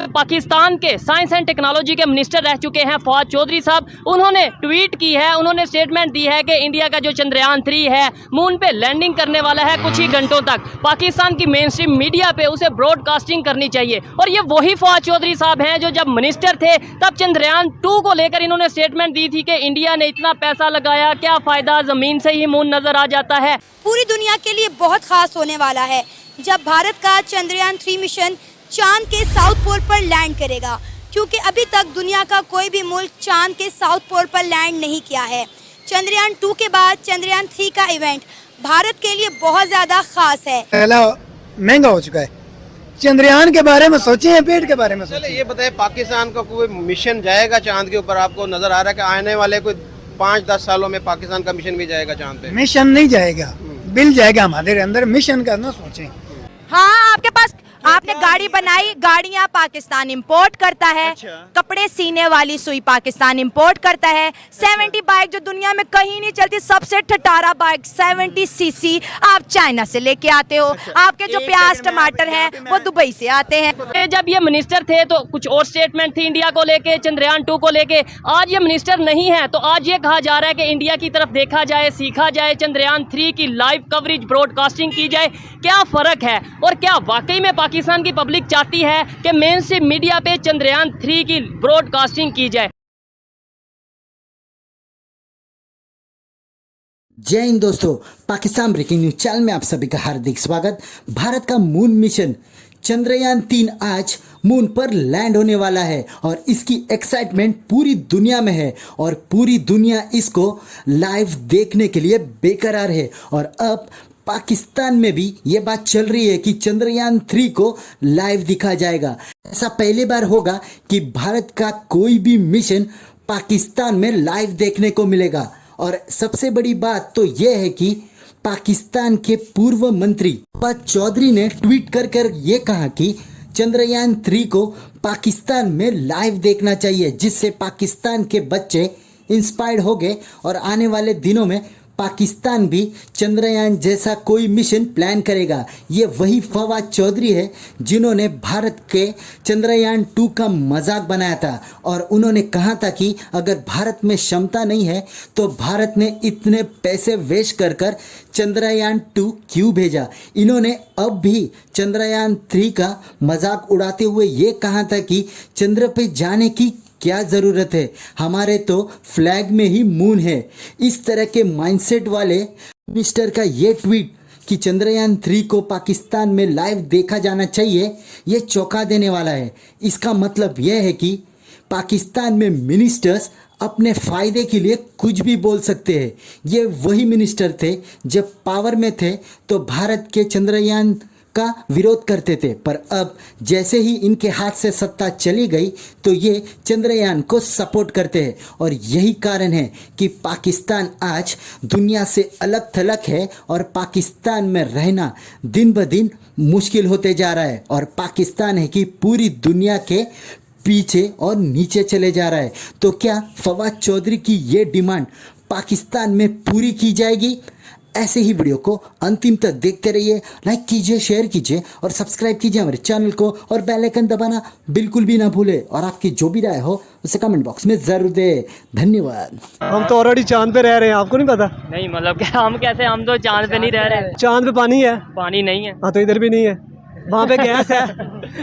पाकिस्तान के science and technology के minister रह चुके हैं फवाद चौधरी साहब, उन्होंने ट्वीट की है, उन्होंने स्टेटमेंट दी है कि इंडिया का जो चंद्रयान 3 है मून पे लैंडिंग करने वाला है कुछ ही घंटों तक। पाकिस्तान की मेन स्ट्रीम मीडिया पे उसे ब्रॉडकास्टिंग करनी चाहिए। और ये वही फवाद चौधरी साहब हैं जो जब मिनिस्टर थे तब चंद्रयान 2 को लेकर इन्होंने स्टेटमेंट दी थी कि इंडिया ने इतना पैसा लगाया, क्या फ़ायदा, ज़मीन से ही मून नज़र आ जाता है। पूरी दुनिया के लिए बहुत खास होने वाला है जब भारत का चंद्रयान 3 मिशन चांद के साउथ पोल पर लैंड करेगा, क्योंकि अभी तक दुनिया का कोई भी मुल्क चांद के साउथ पोल पर लैंड नहीं किया है। चंद्रयान 2 के बाद चंद्रयान 3 का इवेंट भारत के लिए बहुत ज़्यादा खास है। पहला महंगा हो चुका है, चंद्रयान के बारे में सोचे हैं, पेड़ के बारे में सोचे। ये बताए पाकिस्तान का कोई मिशन जाएगा चांद के ऊपर? आपको नजर आ रहा है कि आने वाले कोई 5-10 सालों में पाकिस्तान का मिशन भी जाएगा चांद पे? मिशन नहीं जाएगा, बिल जाएगा हमारे अंदर, मिशन का ना सोचें। हाँ, आपके पास आपने गाड़ी बनाई, गाड़ियाँ पाकिस्तान इंपोर्ट करता है। अच्छा। कपड़े सीने वाली सुई पाकिस्तान इंपोर्ट करता है। 70 बाइक जो दुनिया में कहीं नहीं चलती, सबसे ठटारा बाइक 70 सीसी आप चाइना से लेके आते हो। अच्छा। आपके जो प्याज टमाटर हैं वो दुबई से आते हैं। जब ये मिनिस्टर थे तो कुछ और स्टेटमेंट थी इंडिया को लेके, चंद्रयान 2 को लेके। आज ये मिनिस्टर नहीं है तो आज ये कहा जा रहा है कि इंडिया की तरफ देखा जाए, सीखा जाए, चंद्रयान 3 की लाइव कवरेज ब्रॉडकास्टिंग की जाए। क्या फ़र्क है और क्या वाकई में पाकिस्तान की पब्लिक चाहती है कि मेन स्ट्रीम मीडिया पे चंद्रयान 3 की ब्रॉडकास्टिंग की जाए? जय हिंद दोस्तों, पाकिस्तान ब्रेकिंग न्यूज चैनल में आप सभी का हार्दिक स्वागत। भारत का मून मिशन चंद्रयान 3 आज मून पर लैंड होने वाला है और इसकी एक्साइटमेंट पूरी दुनिया में है और पूरी दुनिया इसको लाइव देखने के लिए बेकरार है। और अब पाकिस्तान में भी ये बात चल रही है कि चंद्रयान 3 को लाइव दिखा जाएगा। ऐसा पहली बार होगा कि भारत का कोई भी मिशन पाकिस्तान में लाइव देखने को मिलेगा। और सबसे बड़ी बात तो यह है कि पाकिस्तान के पूर्व मंत्री फवाद चौधरी ने ट्वीट कर ये कहा कि चंद्रयान 3 को पाकिस्तान में लाइव देखना चाहिए, जिससे पाकिस्तान के बच्चे इंस्पायर्ड हो गए और आने वाले दिनों में पाकिस्तान भी चंद्रयान जैसा कोई मिशन प्लान करेगा। ये वही फवाद चौधरी है जिन्होंने भारत के चंद्रयान 2 का मजाक बनाया था और उन्होंने कहा था कि अगर भारत में क्षमता नहीं है तो भारत ने इतने पैसे वेस्ट कर चंद्रयान 2 क्यों भेजा। इन्होंने अब भी चंद्रयान 3 का मजाक उड़ाते हुए ये कहा था कि चंद्र पे जाने की क्या ज़रूरत है, हमारे तो फ्लैग में ही मून है। इस तरह के माइंडसेट वाले मिनिस्टर का ये ट्वीट कि चंद्रयान 3 को पाकिस्तान में लाइव देखा जाना चाहिए, ये चौंका देने वाला है। इसका मतलब यह है कि पाकिस्तान में मिनिस्टर्स अपने फ़ायदे के लिए कुछ भी बोल सकते हैं। ये वही मिनिस्टर थे जब पावर में थे तो भारत के चंद्रयान का विरोध करते थे, पर अब जैसे ही इनके हाथ से सत्ता चली गई तो ये चंद्रयान को सपोर्ट करते हैं। और यही कारण है कि पाकिस्तान आज दुनिया से अलग थलग है और पाकिस्तान में रहना दिन ब दिन मुश्किल होते जा रहा है। और पाकिस्तान है कि पूरी दुनिया के पीछे और नीचे चले जा रहा है। तो क्या फवाद चौधरी की ये डिमांड पाकिस्तान में पूरी की जाएगी? ऐसे ही वीडियो को अंतिम तक देखते रहिए, लाइक कीजिए, शेयर कीजिए और सब्सक्राइब कीजिए हमारे चैनल को और बेल आइकन दबाना बिल्कुल भी ना भूले। और आपकी जो भी राय हो उसे कमेंट बॉक्स में ज़रूर दें। धन्यवाद। हम तो ऑलरेडी चांद पे रह रहे हैं, आपको नहीं पता? नहीं, मतलब क्या हम कैसे, हम तो चांद पे नहीं रह रहे। चांद पे पानी है? पानी नहीं है। हाँ, तो इधर भी नहीं है। वहाँ पे गैस है?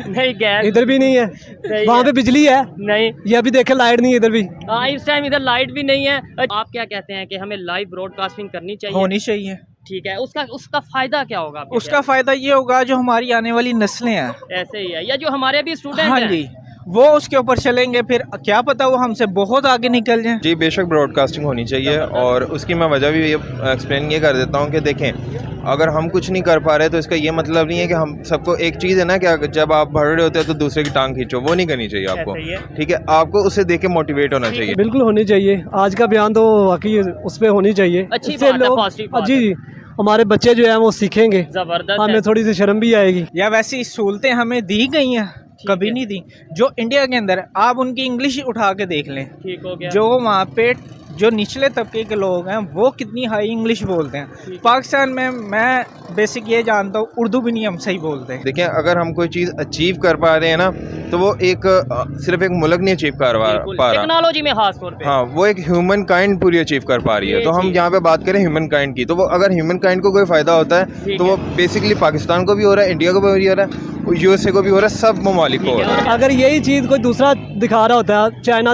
नहीं, गैस इधर भी नहीं है। वहाँ पे बिजली है? नहीं। ये अभी देखे लाइट नहीं है इधर भी। हाँ, इस टाइम इधर लाइट भी नहीं है। आप क्या कहते हैं कि हमें लाइव ब्रॉडकास्टिंग करनी चाहिए? होनी चाहिए। ठीक है, उसका फायदा क्या होगा? उसका फायदा ये होगा जो हमारी आने वाली नस्लें हैं, ऐसे ही है, या जो हमारे भी स्टूडेंट हाँ हैं, जी, वो उसके ऊपर चलेंगे, फिर क्या पता वो हमसे बहुत आगे निकल जाएं। जी बेशक ब्रॉडकास्टिंग होनी चाहिए और उसकी मैं वजह भी ये एक्सप्लेन ये कर देता हूँ कि देखें, अगर हम कुछ नहीं कर पा रहे तो इसका ये मतलब नहीं है कि हम सबको एक चीज़ है ना कि जब आप भर रहे होते हैं तो दूसरे की टांग खींचो, वो नहीं करनी चाहिए आपको। ठीक है, आपको उससे देख के मोटिवेट होना चाहिए। बिल्कुल होनी चाहिए। आज का बयान तो वाकई उस पर होनी चाहिए। अच्छी बात है, पॉजिटिव बात है। जी, हमारे बच्चे जो है वो सीखेंगे, जबरदस्त, हमें थोड़ी सी शर्म भी आएगी। या वैसी सहूलतें हमें दी गई हैं, कभी नहीं दी जो इंडिया के अंदर। आप उनकी इंग्लिश उठा के देख लें, ठीक हो गया। जो वहाँ पे जो निचले तबके के लोग हैं वो कितनी हाई इंग्लिश बोलते हैं। पाकिस्तान में मैं बेसिक ये जानता हूँ उर्दू भी नहीं हम सही बोलते हैं। देखिए, अगर हम कोई चीज़ अचीव कर पा रहे हैं ना, तो वो एक सिर्फ एक मुल्क नहीं अचीव कर पा रहा, टेक्नोलॉजी में खास तौर पे। हाँ, वो एक ह्यूमन काइंड पूरी अचीव कर पा रही है। तो हम यहाँ पे बात करें ह्यूमन काइंड की, तो वो अगर ह्यूमन काइंड को कोई फ़ायदा होता है तो वो बेसिकली पाकिस्तान को भी हो रहा है, इंडिया को भी हो रहा है, USA को भी हो रहा है, सब ममालिक को हो रहा है। अगर यही चीज़ कोई दूसरा दिखा रहा होता है, चाइना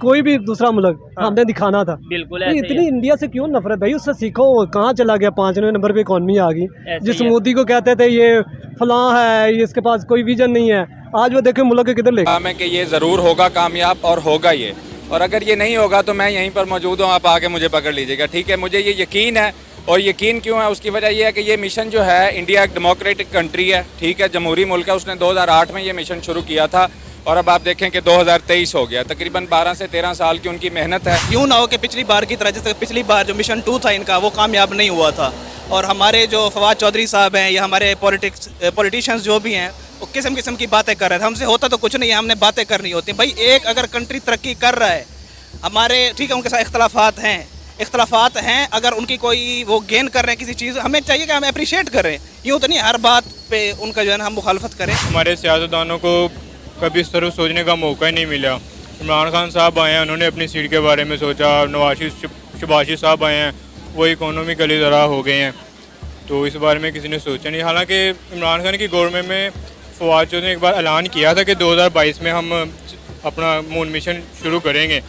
कोई भी दूसरा मुल्क हमने दिखाना था। बिल्कुल तो इतनी इंडिया से क्यों नफरत भाई? उससे सीखो। कहाँ चला गया? 5वें नंबर पे इकॉनमी आ गई। जिस मोदी को कहते थे ये फलां है, ये इसके पास कोई विजन नहीं है, आज वो देखे मुल्क किधर ले मैं कि ये ज़रूर होगा कामयाब और होगा ये, और अगर ये नहीं होगा तो मैं यहीं पर मौजूद हूँ, आप आके मुझे पकड़ लीजिएगा, ठीक है। मुझे ये यकीन है, और यकीन क्यों है उसकी वजह यह है कि ये मिशन जो है, इंडिया एक डेमोक्रेटिक कंट्री है, ठीक है, जमहूरी मुल्क है। उसने 2008 में ये मिशन शुरू किया था और अब आप देखें कि 2023 हो गया। तकरीबन 12 से 13 साल की उनकी मेहनत है। यूँ ना हो कि पिछली बार की तरह, जैसे पिछली बार जो मिशन 2 था इनका, वो कामयाब नहीं हुआ था, और हमारे जो फवाद चौधरी साहब हैं या हमारे पॉलिटिशियंस जो भी हैं वो किस्म किस्म की बातें कर रहे थे। हमसे होता तो कुछ नहीं है, हमने बातें करनी होती भाई। एक अगर कंट्री तरक्की कर रहा है, हमारे ठीक है उनके साथ इख्तलाफात हैं, अगर उनकी कोई वो गेन कर रहे हैं किसी चीज़, हमें चाहिए कि हम अप्रिशिएट करें। यूँ तो नहीं हर बात पे उनका जो है ना हम मुखालफत करें। हमारे सियासतदानों को कभी इस तरह सोचने का मौका ही नहीं मिला। इमरान खान साहब आए हैं, उन्होंने अपनी सीट के बारे में सोचा। नवाज शबाशी साहब आए हैं, वो इकोनॉमिकली ज़रा हो गए हैं, तो इस बारे में किसी ने सोचा नहीं। हालांकि इमरान खान की गवर्नमेंट में फवाद चौधरी ने एक बार ऐलान किया था कि 2022 में हम अपना मून मिशन शुरू करेंगे,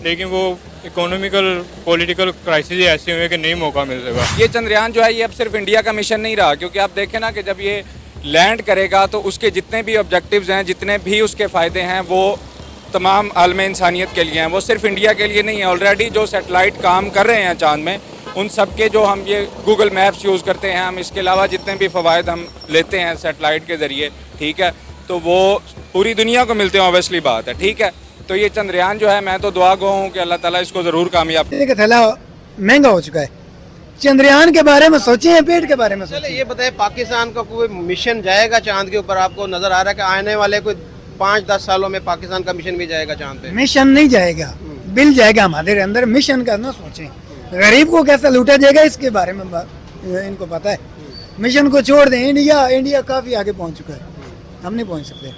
लेकिन वो इकोनॉमिकल पॉलिटिकल क्राइसिस ऐसे हुए कि नहीं मौका मिल सका। ये चंद्रयान जो है ये अब सिर्फ इंडिया का मिशन नहीं रहा, क्योंकि आप देखें ना कि जब ये लैंड करेगा तो उसके जितने भी ऑब्जेक्टिव्स हैं, जितने भी उसके फ़ायदे हैं, वो तमाम आलम इंसानियत के लिए हैं, वो सिर्फ इंडिया के लिए नहीं है। ऑलरेडी जो सैटेलाइट काम कर रहे हैं चाँद में, उन सब के जो हम ये गूगल मैप्स यूज़ करते हैं हम, इसके अलावा जितने भी फ़वाइद हम लेते हैं सैटेलाइट के ज़रिए, ठीक है, तो वो पूरी दुनिया को मिलते हैं, ऑब्वियसली बात है, ठीक है। तो ये चंद्रयान जो है, मैं तो दुआ गो हूँ कि अल्लाह ताला इसको ज़रूर कामयाब। थैला महंगा हो चुका है। चंद्रयान के बारे में सोचे हैं, पेड़ के बारे में सोचे? ये बताए, पाकिस्तान का कोई मिशन जाएगा चांद के ऊपर? आपको नजर आ रहा है कि आने वाले कोई 5-10 सालों में पाकिस्तान का मिशन भी जाएगा चांद पे? मिशन नहीं जाएगा, बिल जाएगा हमारे अंदर। मिशन का ना सोचें, गरीब को कैसे लूटा जाएगा इसके बारे में इनको पता है। मिशन को छोड़ दें, इंडिया काफी आगे पहुंच चुका है, हम नहीं पहुंच सकते।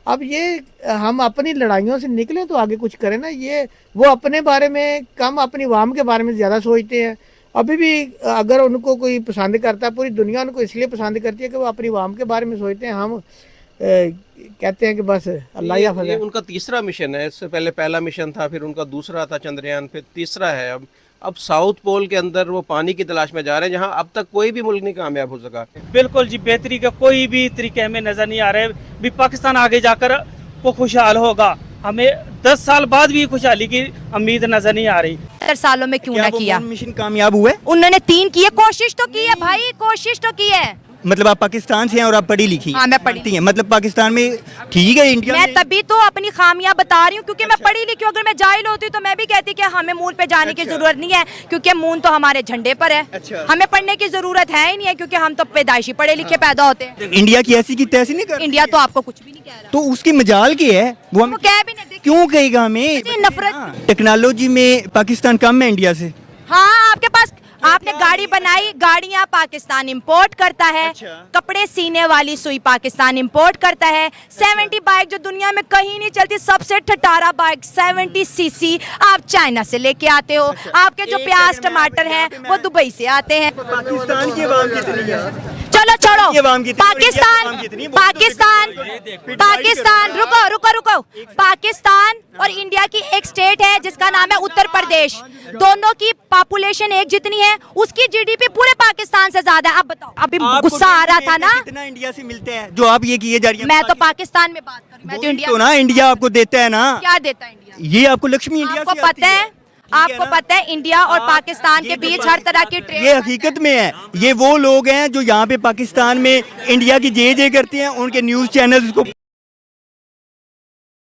अब ये हम अपनी लड़ाइयों से निकलें तो आगे कुछ करें ना। ये वो अपने बारे में कम, अपनी आवाम के बारे में ज़्यादा सोचते हैं। अभी भी अगर उनको कोई पसंद करता है, पूरी दुनिया उनको इसलिए पसंद करती है कि वो अपनी आवाम के बारे में सोचते हैं। हम कहते हैं कि बस अल्लाह या फज़ल। ये उनका तीसरा मिशन है। इससे पहले पहला मिशन था, फिर उनका दूसरा था चंद्रयान, फिर तीसरा है। अब साउथ पोल के अंदर वो पानी की तलाश में जा रहे हैं, जहां अब तक कोई भी मुल्क नहीं कामयाब हो सका। बिल्कुल जी, बेहतरी का कोई भी तरीके हमें नजर नहीं आ रहे। भी पाकिस्तान आगे जाकर वो खुशहाल होगा, हमें 10 साल बाद भी खुशहाली की उम्मीद नजर नहीं आ रही। 70 सालों में क्यों ना किया? मिशन कामयाब हुए? उन्होंने 3 किए, कोशिश तो की है भाई, कोशिश तो की है। मतलब आप पाकिस्तान से हैं और आप पढ़ी लिखी? हाँ, मैं पढ़ी हैं। मतलब पाकिस्तान में ठीक है, इंडिया मैं तभी तो अपनी खामियां बता रही हूँ, क्योंकि मैं पढ़ी लिखी हूँ। अगर मैं जाहिल होती तो मैं भी कहती कि हमें मून पे जाने की जरूरत नहीं है, क्योंकि मून तो हमारे झंडे पर है। हमें पढ़ने की जरूरत है ही नहीं है, क्योंकि हम तो पैदाइशी पढ़े लिखे पैदा होते हैं। इंडिया की ऐसी की तैसी नहीं कर। इंडिया तो आपको कुछ भी नहीं कह रहा, तो उसकी मजाल की है वो हम कह भी नहीं। क्यों कहेगा हमें? नफरत। टेक्नोलॉजी में पाकिस्तान कम है इंडिया से। हाँ, आपके पास आपने गाड़ी बनाई, गाड़ियां पाकिस्तान इंपोर्ट करता है। कपड़े सीने वाली सुई पाकिस्तान इंपोर्ट करता है। 70 बाइक जो दुनिया में कहीं नहीं चलती, सबसे ठटारा बाइक 70 सीसी आप चाइना से लेके आते हो। आपके जो प्याज टमाटर हैं वो दुबई से आते हैं। पाकिस्तान की आवाम कितनी है? चलो छोड़ो, पाकिस्तान रुको। पाकिस्तान और इंडिया की एक स्टेट है जिसका नाम है उत्तर प्रदेश। दोनों की पॉपुलेशन एक जितनी है, उसकी जीडीपी पूरे पाकिस्तान से ज्यादा है। अब बताओ, अभी गुस्सा आ रहा था ना? कितना इंडिया से मिलते हैं जो आप ये किए जा रही है? मैं तो पाकिस्तान में बात करूं, मैं तो इंडिया तो ना, इंडिया आपको देता है ना। क्या देता है इंडिया? ये आपको लक्ष्मी इंडिया आपको पता है? आपको पता है इंडिया और पाकिस्तान के बीच हर तरह की ट्रेड, ये हकीकत में है। ये वो लोग हैं जो यहाँ पे पाकिस्तान में इंडिया की जे करते हैं, उनके न्यूज़ चैनल को